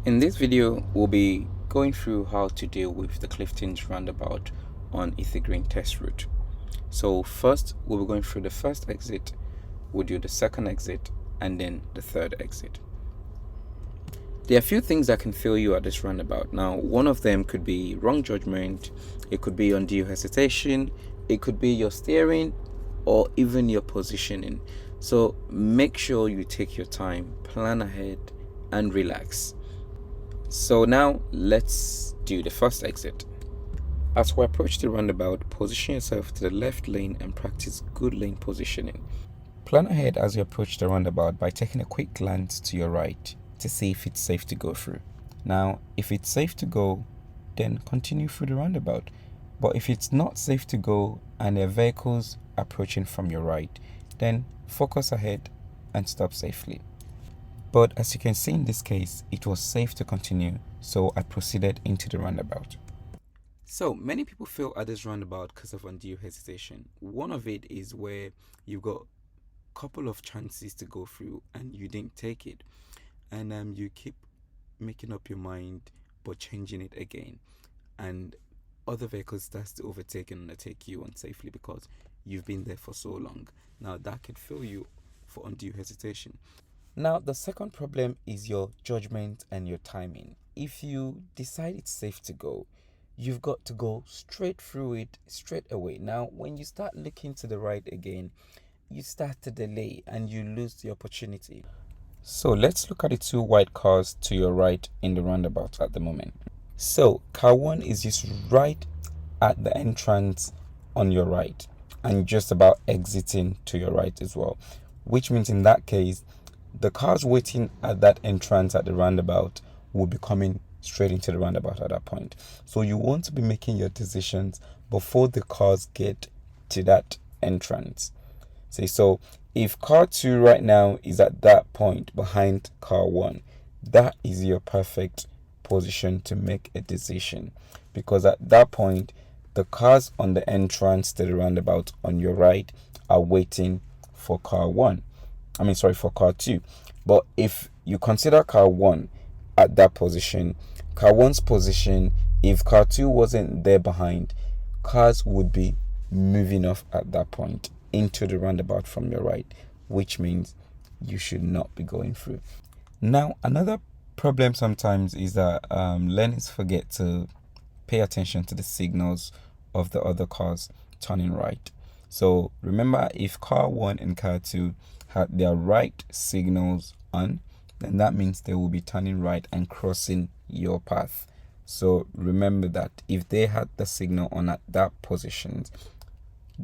In this video, we'll be going through how to deal with the Clifton'S roundabout on Hither test route. So first, we'll be going through the first exit, we'll do the second exit, and then the third exit. There are a few things that can fail you at this roundabout. Now, one of them could be wrong judgment, it could be undue hesitation, it could be your steering, or even your positioning. So make sure you take your time, plan ahead, and relax. So now let's do the first exit. As we approach the roundabout, position yourself to the left lane and practice good lane positioning. Plan ahead as you approach the roundabout by taking a quick glance to your right to see if it's safe to go through. Now, if it's safe to go, then continue through the roundabout. But if it's not safe to go and there are vehicles approaching from your right, then focus ahead and stop safely. But as you can see in this case, it was safe to continue, so I proceeded into the roundabout. So many people fail at this roundabout because of undue hesitation. One of it is where you've got a couple of chances to go through and you didn't take it. And you keep making up your mind but changing it again. And other vehicles start to overtake and undertake you unsafely because you've been there for so long. Now that could fail you for undue hesitation. Now, the second problem is your judgment and your timing. If you decide it's safe to go, you've got to go straight through it straight away. Now, when you start looking to the right again, you start to delay and you lose the opportunity. So let's look at the two white cars to your right in the roundabout at the moment. So car 1 is just right at the entrance on your right and just about exiting to your right as well, which means in that case, the cars waiting at that entrance at the roundabout will be coming straight into the roundabout at that point. So you want to be making your decisions before the cars get to that entrance. So if car 2 right now is at that point behind car 1, that is your perfect position to make a decision, because at that point the cars on the entrance to the roundabout on your right are waiting for car 2. But if you consider car 1 at that position, car 1's position, if car 2 wasn't there behind, cars would be moving off at that point into the roundabout from your right, which means you should not be going through. Now, another problem sometimes is that learners forget to pay attention to the signals of the other cars turning right. So remember, if car 1 and car 2 had their right signals on, then that means they will be turning right and crossing your path. So remember that if they had the signal on at that position,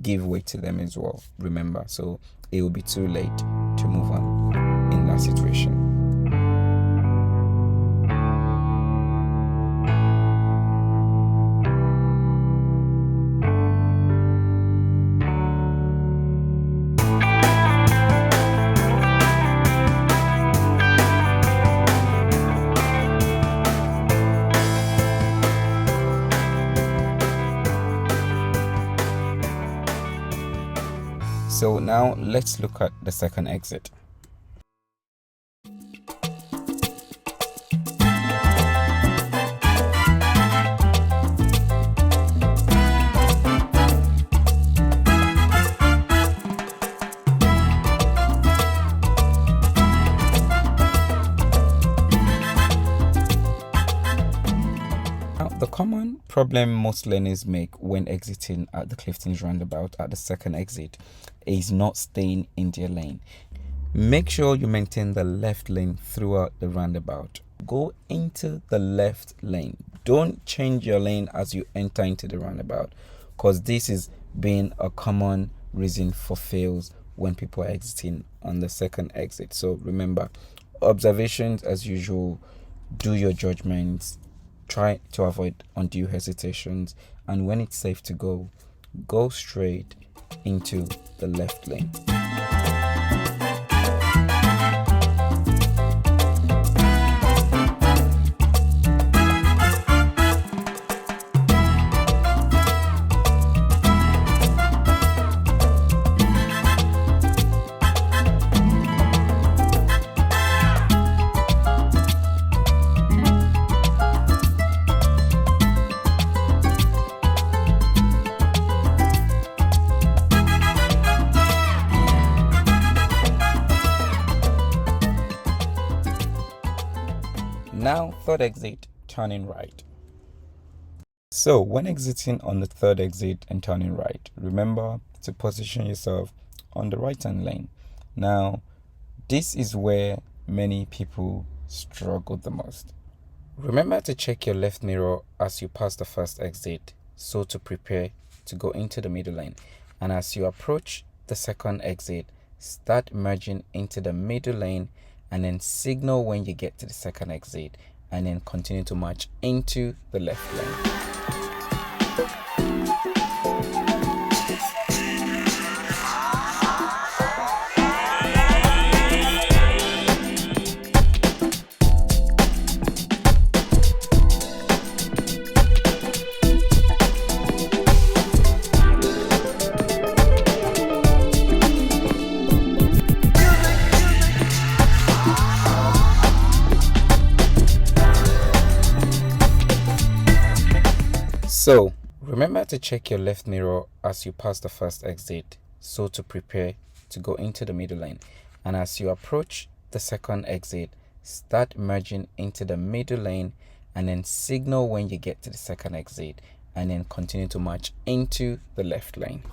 give way to them as well. Remember, so it will be too late to move on in that situation. So now let's look at the second exit. The common problem most learners make when exiting at the Clifton'S roundabout at the second exit is not staying in their lane. Make sure you maintain the left lane throughout the roundabout. Go into the left lane. Don't change your lane as you enter into the roundabout, because this is being a common reason for fails when people are exiting on the second exit. So remember, observations as usual, do your judgments, try to avoid undue hesitations, and when it's safe to go, go straight into the left lane. Now, third exit, turning right. So, when exiting on the third exit and turning right, remember to position yourself on the right hand lane. Now, this is where many people struggle the most. Remember to check your left mirror as you pass the first exit, so to prepare to go into the middle lane. And as you approach the second exit, start merging into the middle lane and then signal when you get to the second exit and then continue to march into the left lane. So, remember to check your left mirror as you pass the first exit, so to prepare to go into the middle lane. And as you approach the second exit, start merging into the middle lane and then signal when you get to the second exit and then continue to march into the left lane.